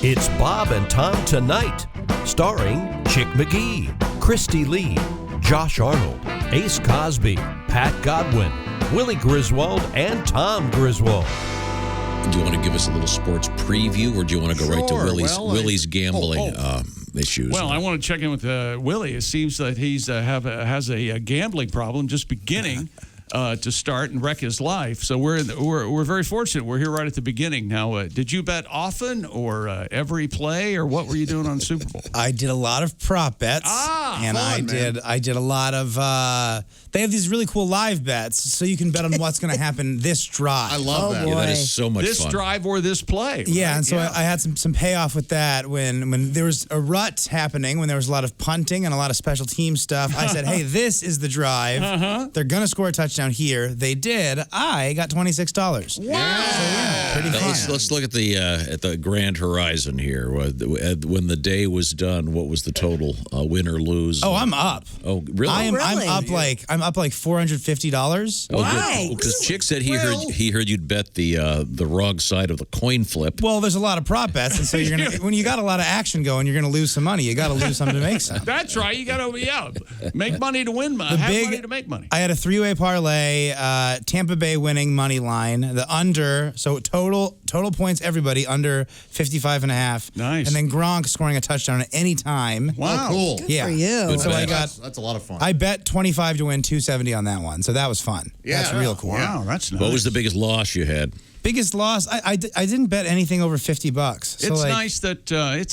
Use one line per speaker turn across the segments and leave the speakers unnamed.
It's Bob and Tom Tonight, starring Chick McGee, Christy Lee, Josh Arnold, Ace Cosby, Pat Godwin, Willie Griswold, and Tom Griswold.
Do you want to give us a little sports preview, or do you want to go right to Willie's gambling issues?
Well, I want to check in with Willie. It seems that he's has a gambling problem just beginning to start and wreck his life. So we're very fortunate. We're here right at the beginning. Now, did you bet often or every play, or what were you doing on Super Bowl?
I did a lot of prop bets, and I did a lot of. They have these really cool live bets, so you can bet on what's going to happen this drive.
I love that.
Yeah, that is so much fun.
This drive or this play. Right?
Yeah, and so I had some payoff with that when there was a rut happening, when there was a lot of punting and a lot of special team stuff. I said, hey, this is the drive. They're going to score a touchdown here. They did. I got $26.
Wow.
So, yeah, pretty fun.
Let's look at the grand horizon here. When the day was done, what was the total win or lose?
Oh, I'm up.
Oh, really?
I'm up like $450.
Why? Because Chick said he heard you'd bet the wrong side of the coin flip.
Well, there's a lot of prop bets, and so you're gonna when you got a lot of action going, you're gonna lose some money. You got to lose some to make some.
That's right. You got to make money to win money. Have money to make money.
I had a three-way parlay. Tampa Bay winning money line. The under. So total points. Everybody under 55.5.
Nice.
And then Gronk scoring a touchdown at any time.
Wow, cool.
Good for you.
Good
So
bet.
That's a lot of fun.
I bet 25 to win 270 on that one. So that was fun.
Yeah.
That's real cool.
Wow, that's nice.
What was the biggest loss you had?
Biggest loss? I didn't bet anything over $50. So
It's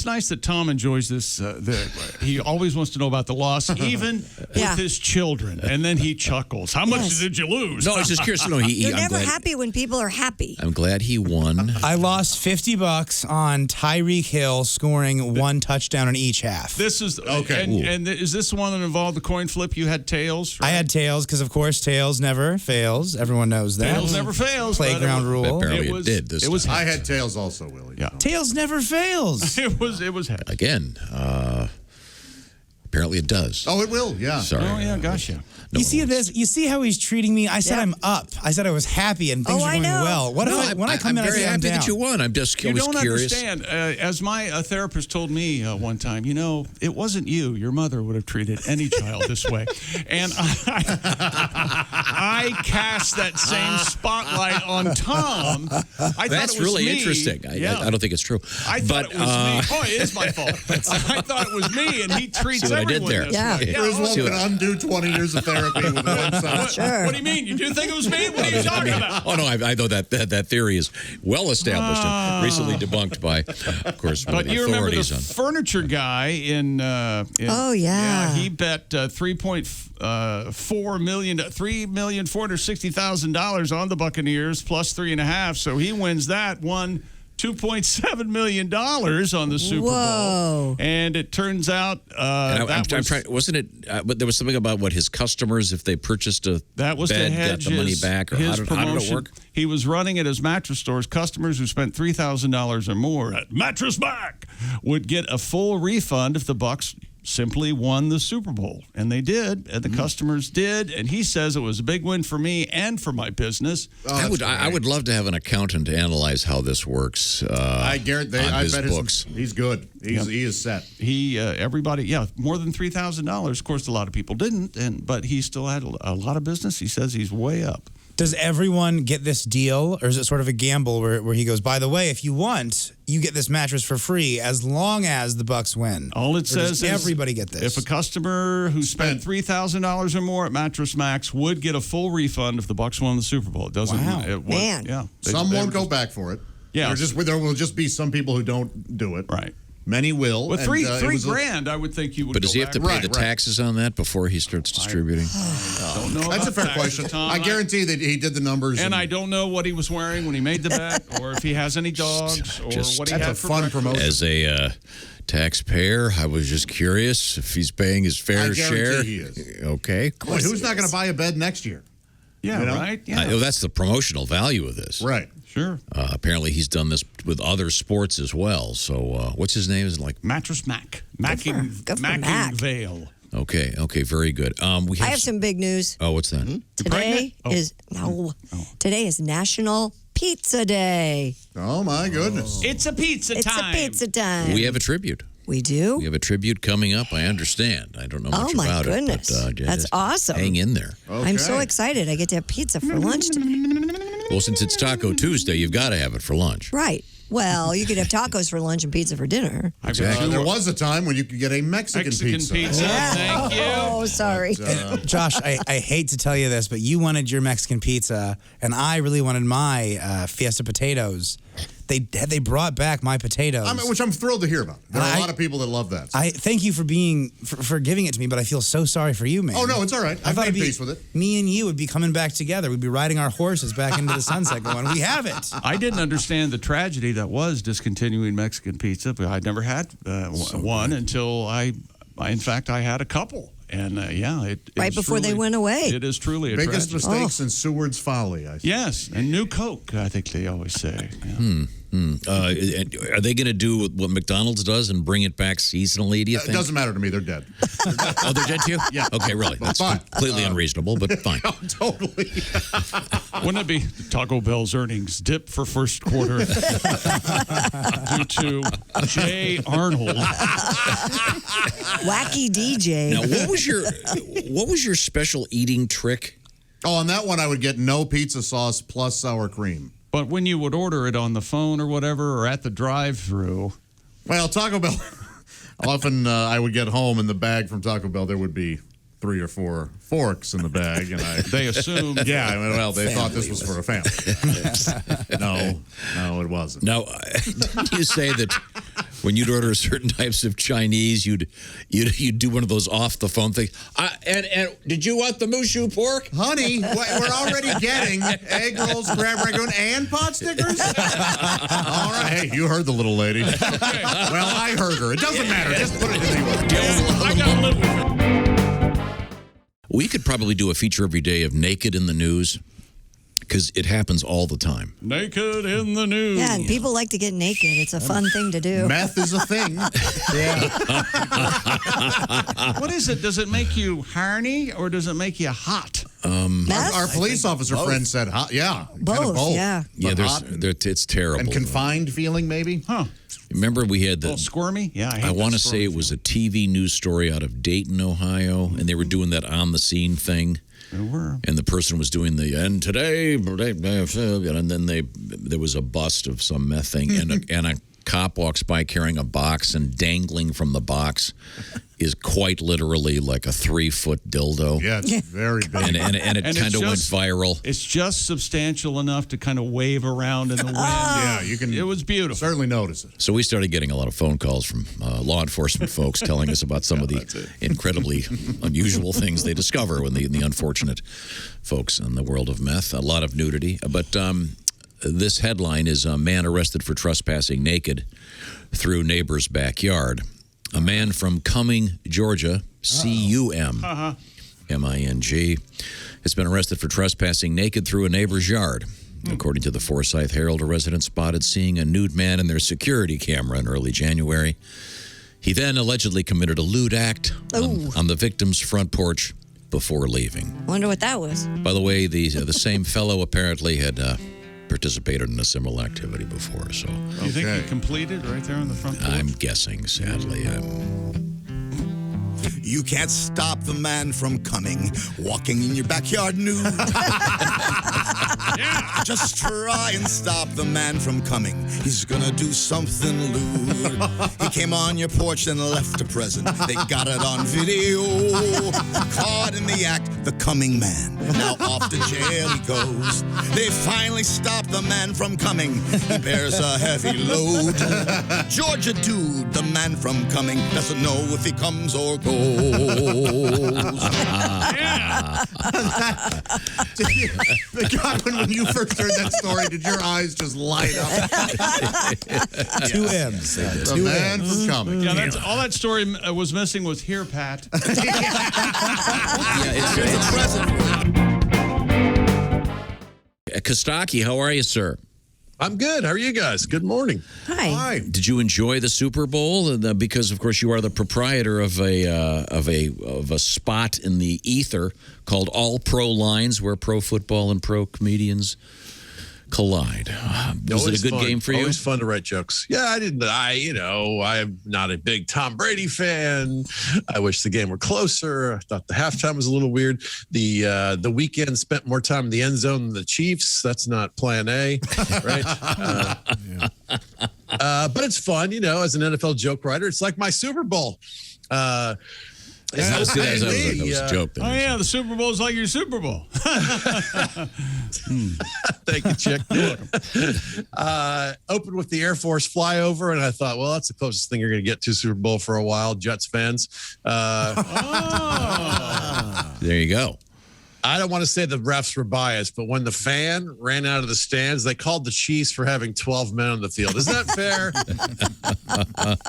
nice that Tom enjoys this. He always wants to know about the loss, even with his children, and then he chuckles. How much did you lose?
No, I was just curious. No,
You're never happy when people are happy.
I'm glad he won.
I lost $50 on Tyreek Hill scoring one touchdown in each half.
This is
okay.
And is this the one that involved the coin flip? You had tails. Right?
I had tails because, of course, tails never fails. Everyone knows that.
Tails never fails.
Playground rule.
Apparently it did this time.
I had tails also, Willie.
Yeah.
Tails never fails.
It was heavy.
Again, apparently it does.
Oh, it will. Yeah.
Sorry.
Oh yeah, gosh, yeah.
No
You see this? You see how he's treating me? I said I'm up. I said I was happy and things were going well. What if when I come in,
I'm very
I'm
happy
down?
that you won. I'm just
You don't
curious.
understand. As my therapist told me one time, it wasn't you. Your mother would have treated any child this way. And I cast that same spotlight on Tom. I thought
That's
it was
really
me.
interesting. I don't think it's true.
I thought it was me. Oh, it is my fault. I thought it was me, and he treats
See what I did
everyone
there?
this
Yeah.
way.
Here's one can undo 20 years of therapy with one side.
Sure.
What do you mean? You do think it was me? What are you talking about?
Oh, no, I know that theory is well established and recently debunked by, of course,
But you remember the
authorities.
furniture guy in
Oh, yeah.
he bet $3,460,000 on the Buccaneers plus 3.5, so he wins that. Won $2.7 million on the Super Bowl. And it turns out
I'm trying. Wasn't it? But there was something about what his customers, if they purchased a
that was
bed,
to hedge
got the money back, or
his
how
promotion.
did it work?
He was running at his mattress stores. Customers who spent $3,000 or more at Mattress Mac would get a full refund if the Bucs simply won the Super Bowl. And they did, and the customers did, and he says it was a big win for me and for my business.
Oh,
I would love to have an accountant to analyze how this works.
I bet
books.
he's good. He is set.
Everybody, more than $3,000. Of course, a lot of people didn't, but he still had a lot of business. He says he's way up.
Does everyone get this deal, or is it sort of a gamble where he goes, by the way, if you want, you get this mattress for free as long as the Bucs win?
All it says is
everybody get this.
If a customer who spent $3,000 or more at Mattress Max would get a full refund if the Bucs won the Super Bowl. It doesn't.
Wow.
Man.
Yeah.
Some won't go back for it.
Yeah.
There will just be some people who don't do it.
Right.
Many will.
With $3 grand, I would think you would.
But does he have to pay the taxes on that before he starts distributing?
Don't know.
That's a fair
taxes,
question.
Tom.
I guarantee that he did the numbers.
And I don't know what he was wearing when he made the bet, or if he has any dogs, or what he had
That's
for
a fun
breakfast.
promotion.
As a taxpayer, I was just curious if he's paying his fair share.
He is.
Okay.
Boy, who's not going to buy a bed next year?
Yeah,
You know?
right. Yeah,
That's the promotional value of this.
Right.
sure.
Apparently, he's done this with other sports as well. So, what's his name? Is it like
Mattress Mac.
Good for Mac.
Vale.
Okay, very good.
I have some big news.
Oh, what's that?
Today is Today is National pizza day.
Oh, my goodness.
It's a pizza
It's
time.
a pizza time.
We have a tribute.
We do?
We have a tribute coming up. I understand. I don't know much
Oh, my
about
goodness.
it. But,
That's
just
awesome.
Hang in there.
I'm so excited. I get to have pizza for lunch today.
Well, since it's Taco Tuesday, you've got to have it for lunch.
Right. Well, you could have tacos for lunch and pizza for dinner.
Exactly.
There was a time when you could get a Mexican pizza.
Thank you.
Oh, sorry.
Josh, I hate to tell you this, but you wanted your Mexican pizza, and I really wanted my Fiesta potatoes. They brought back my potatoes.
Which I'm thrilled to hear about. There are
I-
a lot of people that love that.
I thank you for for giving it to me, but I feel so sorry for you, man.
Oh, no, it's all right. I've
thought
made
it'd be-
peace with it.
Me and you would be coming back together. We'd be riding our horses back into the sunset going, we have it.
I didn't understand the tragedy that was discontinuing Mexican pizza, but I'd never had one until in fact, I had a couple. And it
Right
is
before they
truly-
went away.
It is truly a
Biggest
tragedy.
mistakes in Seward's folly, I think.
Yes, and new Coke, I think they always say. Yeah.
Are they going to do what McDonald's does and bring it back seasonally, do you
It
think?
doesn't matter to me. They're dead.
Oh, they're dead too?
Yeah.
Okay, really. That's
Fine.
completely unreasonable, but fine.
Oh, totally.
Wouldn't it be Taco Bell's earnings dip for first quarter due to Jay Arnold?
Wacky DJ.
Now, what was your special eating trick?
Oh, on that one, I would get no pizza sauce plus sour cream.
But when you would order it on the phone or whatever, or at the drive-through,
Well, Taco Bell, often I would get home in the bag from Taco Bell, there would be 3 or 4 forks in the bag. And
they assumed
yeah, well, they thought this was for a family. No, it wasn't.
Now, didn't you say that when you'd order certain types of Chinese, you'd do one of those off the phone things? And did you want the mushu pork?
Honey, we're already getting egg rolls, crab rangoon, and pot stickers? All right. Hey, you heard the little lady. Well, I heard her. It doesn't matter. Just put it in the
I got to live with it.
We could probably do a feature every day of naked in the news because it happens all the time.
Naked in the news.
Yeah, and people like to get naked. It's a fun thing to do.
Meth is a thing.
What is it? Does it make you horny or does it make you hot?
Meth?
Our police officer friend said, yeah.
Both,
kind of both.
yeah.
Yeah,
But hot
it's terrible.
and confined feeling, maybe?
Huh.
Remember we had
A little squirmy? Yeah,
I want to say it was a TV news story out of Dayton, Ohio, and they were doing that on the scene thing.
There were.
And the person was doing and today, and then there was a bust of some meth thing, and a cop walks by carrying a box, and dangling from the box is quite literally like a 3-foot dildo.
Yeah, it's very big.
And it
And it's
kind of went
just-
viral.
It's just substantial enough to kind of wave around in the wind.
Yeah, you can
It was beautiful.
certainly notice it.
So we started getting a lot of phone calls from law enforcement folks telling us about some of the incredibly unusual things they discover when the unfortunate folks in the world of meth. A lot of nudity. But this headline is a man arrested for trespassing naked through neighbor's backyard. A man from Cumming, Georgia, C-U-M-M-I-N-G, has been arrested for trespassing naked through a neighbor's yard. According to the Forsyth Herald, a resident spotted seeing a nude man in their security camera in early January. He then allegedly committed a lewd act on the victim's front porch before leaving.
Wonder what that was.
By the way, the same fellow apparently had participated in a similar activity before, so
You think he completed right there on the front porch?
I'm guessing, sadly.
You can't stop the man from coming, walking in your backyard nude. Just try and stop the man from coming. He's gonna do something lewd. He came on your porch and left a present. They got it on video. Caught in the act, the coming man. Now off to jail he goes. They finally stopped the man from coming. He bears a heavy load. Georgia dude, the man from coming, doesn't know if he comes or goes.
Godwin, when you first heard that story, did your eyes just light up?
2 M's.
The man from Cumming.
Yeah, that's all that story was missing was here, Pat.
Costaki, how are you, sir?
I'm good. How are you guys? Good morning.
Hi.
Did you enjoy the Super Bowl? Because, of course, you are the proprietor of a spot in the ether called All Pro Lines, where pro football and pro comedians collide. Was it a good game for you?
Always fun to write jokes. Yeah, I'm not a big Tom Brady fan. I wish the game were closer. I thought the halftime was a little weird. The weekend spent more time in the end zone than the Chiefs. That's not plan A, right? But it's fun, as an NFL joke writer. It's like my Super Bowl.
That was a joke.
Oh, yeah, the Super Bowl is like your Super Bowl.
Thank you, Chick. Opened with the Air Force flyover, and I thought, well, that's the closest thing you're going to get to Super Bowl for a while, Jets fans.
There you go.
I don't want to say the refs were biased, but when the fan ran out of the stands, they called the Chiefs for having 12 men on the field. Is that fair?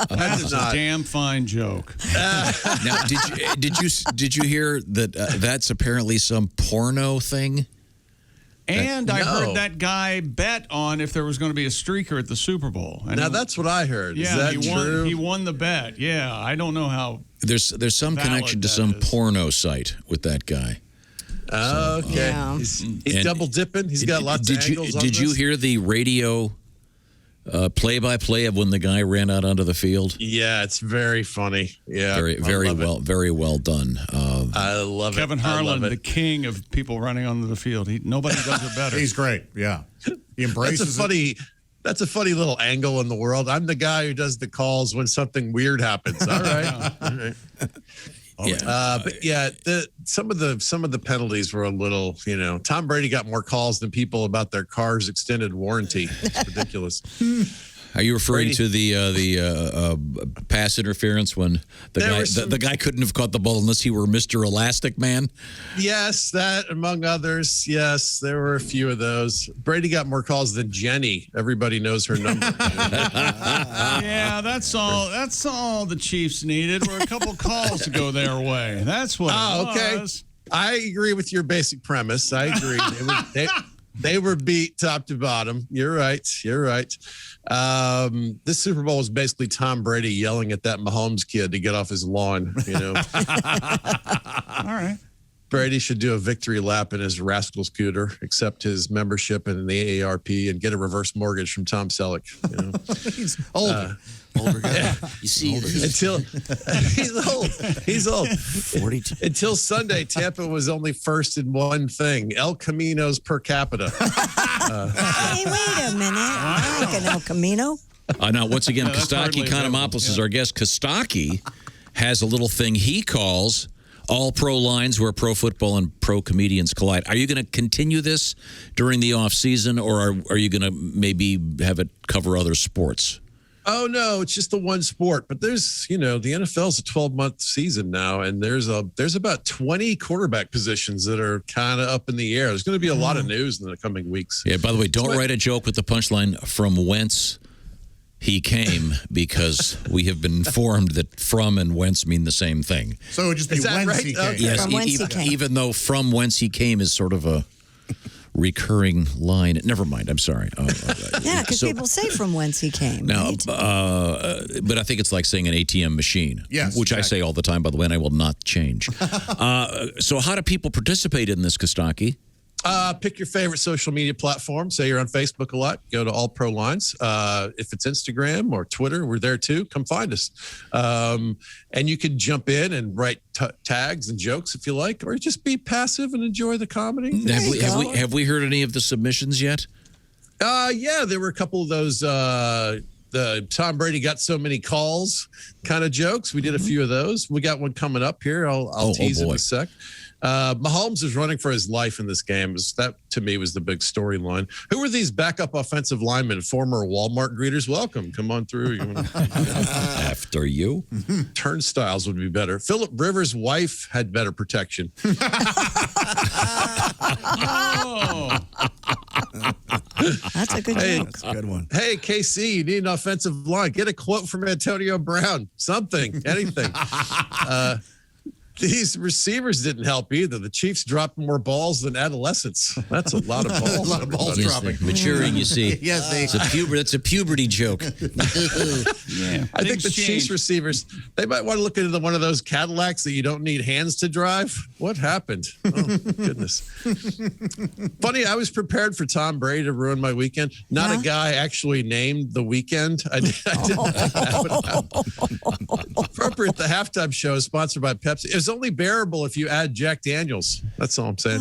That's a damn fine joke.
Now, did you hear that that's apparently some porno thing?
And I heard that guy bet on if there was going to be a streaker at the Super Bowl. And
now that's what I heard.
Yeah,
is that true?
He won the bet. Yeah, I don't know how.
There's some connection to some porno site with that guy.
Oh, okay.
Yeah.
He's double dipping. He's got lots of angles on
Did you hear the radio play-by-play of when the guy ran out onto the field?
Yeah, it's very funny. Yeah,
very well done.
I love it.
Kevin Harlan, the king of people running onto the field. Nobody does it better.
He's great. Yeah, he embraces it.
That's a funny little angle in the world. I'm the guy who does the calls when something weird happens. All right. All right. But yeah, some of the penalties were a little, Tom Brady got more calls than people about their car's extended warranty. It's ridiculous.
Are you referring to the pass interference when the guy couldn't have caught the ball unless he were Mr. Elastic Man?
Yes, that among others. Yes, there were a few of those. Brady got more calls than Jenny. Everybody knows her number.
Yeah, that's all. That's all the Chiefs needed were a couple calls to go their way. That's what.
Okay. I agree with your basic premise. I agree. They were beat top to bottom. You're right. This Super Bowl was basically Tom Brady yelling at that Mahomes kid to get off his lawn.
All right.
Brady should do a victory lap in his rascal scooter, accept his membership in the AARP, and get a reverse mortgage from Tom Selleck.
He's older guy.
Yeah. You see,
until he's old.
42.
Until Sunday, Tampa was only first in one thing: El Camino's per capita.
Hey, wait a minute. I like an El Camino.
Now, once again, Costaki Economopoulos is our guest. Costaki has a little thing he calls All Pro Lines, where pro football and pro comedians collide. Are you going to continue this during the off season, or are you going to maybe have it cover other sports?
Oh, no, it's just the one sport. But there's, the NFL's a 12-month season now, and there's about 20 quarterback positions that are kind of up in the air. There's going to be a lot of news in the coming weeks.
Yeah, by the way, don't write a joke with the punchline from whence he came, because we have been informed that from and whence mean the same thing.
So it would just be whence he came.
Yes,
From whence he came.
Even though from whence he came is sort of a recurring line. Never mind. I'm sorry.
Yeah, because people say from whence he came.
Now,
right?
but I think it's like saying an ATM machine,
yes,
which I say all the time, by the way, and I will not change. So how do people participate in this, Costaki?
Pick your favorite social media platform. Say you're on Facebook a lot. Go to All Pro Lines. If it's Instagram or Twitter, we're there too. Come find us. And you can jump in and write tags and jokes if you like, or just be passive and enjoy the comedy.
Have we heard any of the submissions yet?
Yeah, there were a couple of those. The Tom Brady got so many calls kind of jokes. We did a few of those. We got one coming up here. I'll tease in a sec. Mahomes is running for his life in this game. That, to me, was the big storyline. Who are these backup offensive linemen, former Walmart greeters? Welcome. Come on through.
After you.
Turnstiles would be better. Phillip Rivers' wife had better protection.
That's a good joke.
That's a good one.
Hey, KC, you need an offensive line. Get a quote from Antonio Brown. Something. Anything. These receivers didn't help either. The Chiefs dropped more balls than adolescents. That's a lot of balls.
A lot of balls
Yes,
dropping.
they're maturing, you see.
Yes, they.
That's a puberty joke.
Yeah,
I think
things
the
change.
Chiefs receivers, they might want to look into one of those Cadillacs that you don't need hands to drive. What happened? Oh, goodness. Funny, I was prepared for Tom Brady to ruin my weekend. Not a guy actually named the weekend. I didn't Appropriate, the halftime show is sponsored by Pepsi. It was only bearable if you add Jack Daniels. That's all I'm saying.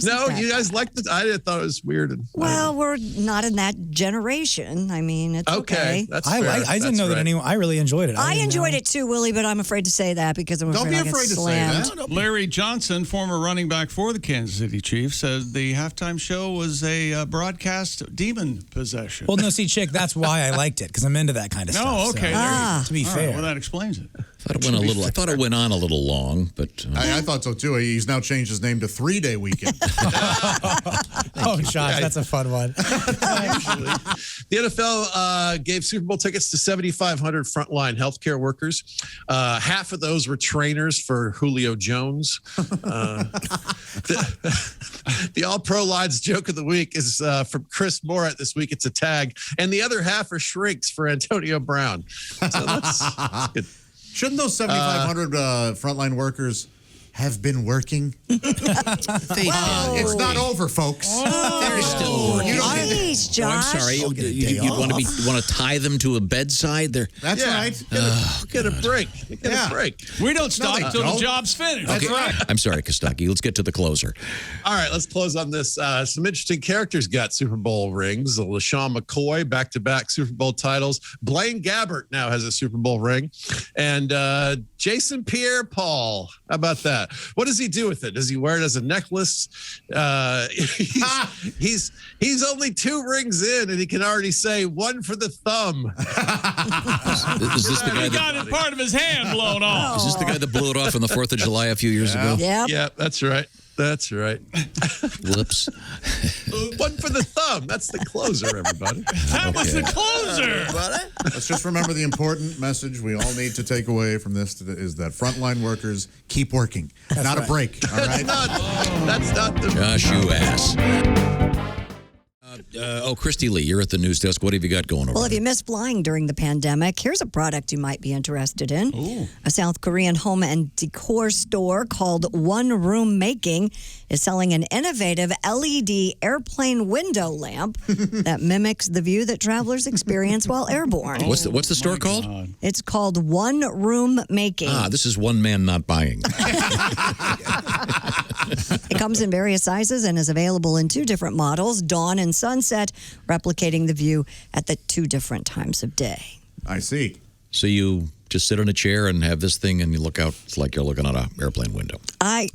No, you guys liked it. I thought it was weird.
Well, we're not in that generation. I mean, it's okay.
That's
I
fair.
didn't know that anyone. I really enjoyed it.
I enjoyed it too, Willie, but I'm afraid to say that because I'm
Don't
afraid
be
I'll get
afraid to say
slammed.
that.
Larry Johnson, former running back for the Kansas City Chiefs, said the halftime show was a broadcast demon possession.
Well, no, see, Chick, that's why I liked it, because I'm into that kind of stuff.
No, okay.
So, to be
All
fair.
right, well, that explains it.
I thought it went on a little long, but
I thought so too. He's now changed his name to 3-Day Weekend.
Oh, Josh, that's a fun one.
The NFL gave Super Bowl tickets to 7,500 frontline healthcare workers. Half of those were trainers for Julio Jones. The All-Pro Lines joke of the week is from Chris Morat this week. It's a tag. And the other half are shrinks for Antonio Brown. So that's good.
Shouldn't those 7,500 frontline workers have been working? It's not over, folks.
they're still working.
Please, Josh.
I'm sorry. You want to tie them to a bedside?
That's right.
Get a break. Get a break.
We don't stop
they
until
don't.
the job's finished.
That's right.
I'm sorry, Costaki. Let's get to the closer.
All right, let's close on this. Some interesting characters got Super Bowl rings. LaShawn McCoy, back-to-back Super Bowl titles. Blaine Gabbert now has a Super Bowl ring. And Jason Pierre-Paul. How about that? What does he do with it? Does he wear it as a necklace? He's only 2 rings in, and he can already say one for the thumb.
Is this the guy
He got part of his hand blown off.
Is this the guy that blew it off on the 4th of July a few years ago?
Yep.
Yeah, that's right. That's right.
Whoops.
One for the thumb. That's the closer, everybody.
That was the closer.
Let's just remember the important message we all need to take away from this is that frontline workers keep working. Not a break. All right.
That's not the.
Gosh, you ass. Christy Lee, you're at the news desk. What have you got going on?
Well, if you missed flying during the pandemic, here's a product you might be interested in.
Ooh.
A South Korean home and decor store called One Room Making is selling an innovative LED airplane window lamp that mimics the view that travelers experience while airborne.
What's the store called?
God.
It's called One Room Making.
This is one man not buying.
It comes in various sizes and is available in 2 different models, dawn and sunset, replicating the view at the 2 different times of day.
I see.
So you just sit in a chair and have this thing and you look out. It's like you're looking out an airplane window.
I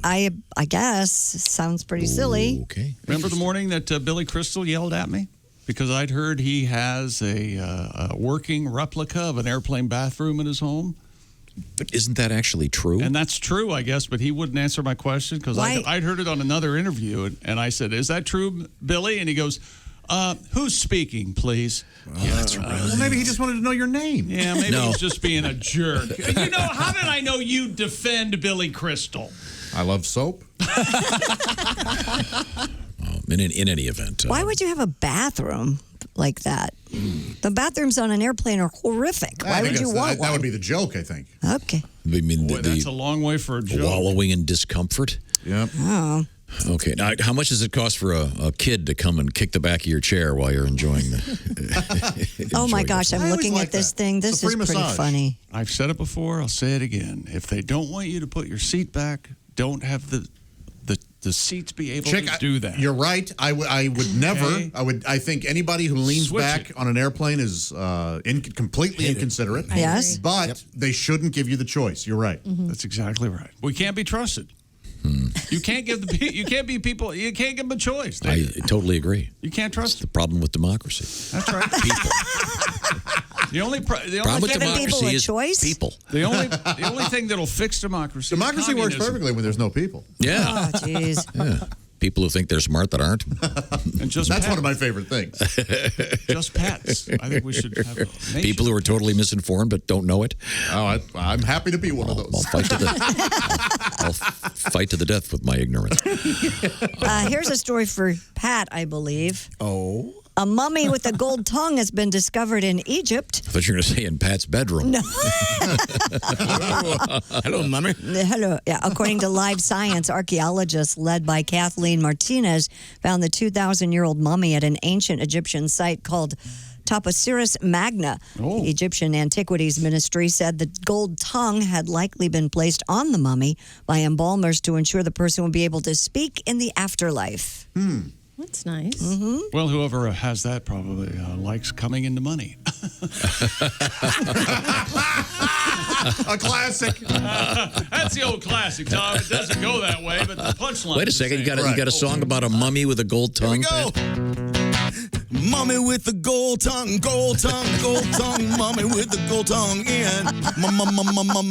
guess. Sounds pretty silly.
Okay.
Remember the morning that Billy Crystal yelled at me? Because I'd heard he has a working replica of an airplane bathroom in his home.
But isn't that actually true?
And that's true, I guess, but he wouldn't answer my question because I'd heard it on another interview. And I said, is that true, Billy? And he goes, who's speaking, please?
Yeah, that's right.
Well, maybe he just wanted to know your name.
Yeah, maybe
No.
he's just being a jerk. You know, how did I know you defend Billy Crystal?
I love soap.
In any event.
Why would you have a bathroom like that? The bathrooms on an airplane are horrific. Why would you want
that
one?
would be the joke, I think.
Okay.
I mean,
Boy, that's a long way for a joke.
wallowing in discomfort.
Yep.
Oh.
Okay. Now, how much does it cost for a kid to come and kick the back of your chair while you're enjoying the?
Oh my
enjoying
gosh,
it?
I'm
I always
looking
like
at this
that.
thing.
It's
This
a
is
free
pretty
massage.
funny.
I've said it before. I'll say it again. If they don't want you to put your seat back, don't have the seats be able
Chick,
to do that.
You're right. I would never.
Okay.
I think anybody who leans
Switch
back
it.
on an airplane is completely inconsiderate.
Yes.
But they shouldn't give you the choice. You're right.
That's exactly right. We can't be trusted. You can't give you can't give them a choice.
I totally agree.
You can't trust
The
them.
problem with democracy.
That's right.
People.
The only
Problem with
giving people
democracy
a
is
choice?
people.
the only thing that'll fix democracy.
Democracy works
communism.
perfectly when there's no people.
Yeah.
Oh, jeez.
Yeah. people who think they're smart that aren't.
And just
That's
pets.
one of my favorite things.
Just pets. I think we should have a nation.
People who are totally misinformed but don't know it.
Oh, I'm happy to be one of
I'll
those.
fight to the I'll fight to the death with my ignorance.
Here's a story for Pat, I believe.
Oh.
A mummy with a gold tongue has been discovered in Egypt.
I thought you were going to say in Pat's bedroom.
No.
Hello, Mummy.
Hello. Yeah, according to Live Science, archaeologists led by Kathleen Martinez found the 2,000-year-old mummy at an ancient Egyptian site called Taposiris Magna. The Egyptian Antiquities Ministry said the gold tongue had likely been placed on the mummy by embalmers to ensure the person would be able to speak in the afterlife.
That's nice.
Well, whoever has that probably likes coming into money.
A classic.
That's the old classic, Tom. It doesn't go that way, but the punchline.
Wait a second. You got a song about a mummy with a gold tongue?
Here we go. Mummy with the gold tongue, gold tongue, gold tongue. Mummy with the gold tongue in.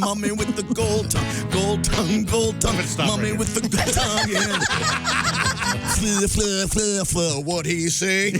Mummy with the gold tongue, gold tongue, gold tongue. Mummy with the gold tongue in. What he say?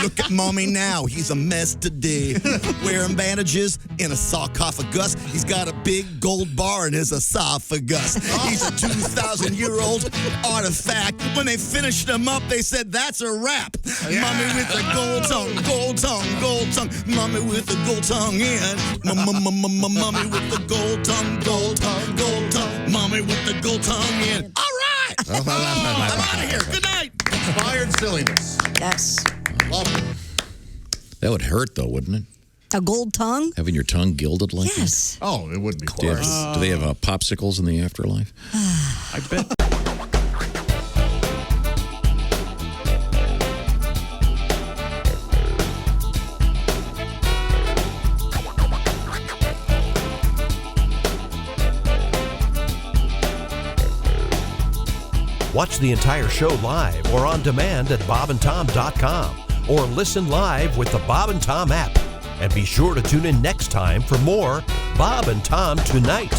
Look at Mummy now, he's a mess today. Wearing bandages in a sarcophagus. He's got a big gold bar in his esophagus. He's a 2,000-year-old artifact. When they finished him up, they said that's a wrap. Mummy with the gold tongue, gold tongue, gold tongue. Mummy with the gold tongue in. Mummy with the gold tongue, gold tongue, gold tongue. Mummy with the gold tongue in. All right. I'm out of here. Good night.
Inspired silliness.
Yes.
Love it.
That would hurt, though, wouldn't it?
A gold tongue?
Having your tongue gilded like
Yes.
Oh, it would be
that? Do they have popsicles in the afterlife?
I bet.
Watch the entire show live or on demand at bobandtom.com or listen live with the Bob and Tom app. And be sure to tune in next time for more Bob and Tom Tonight.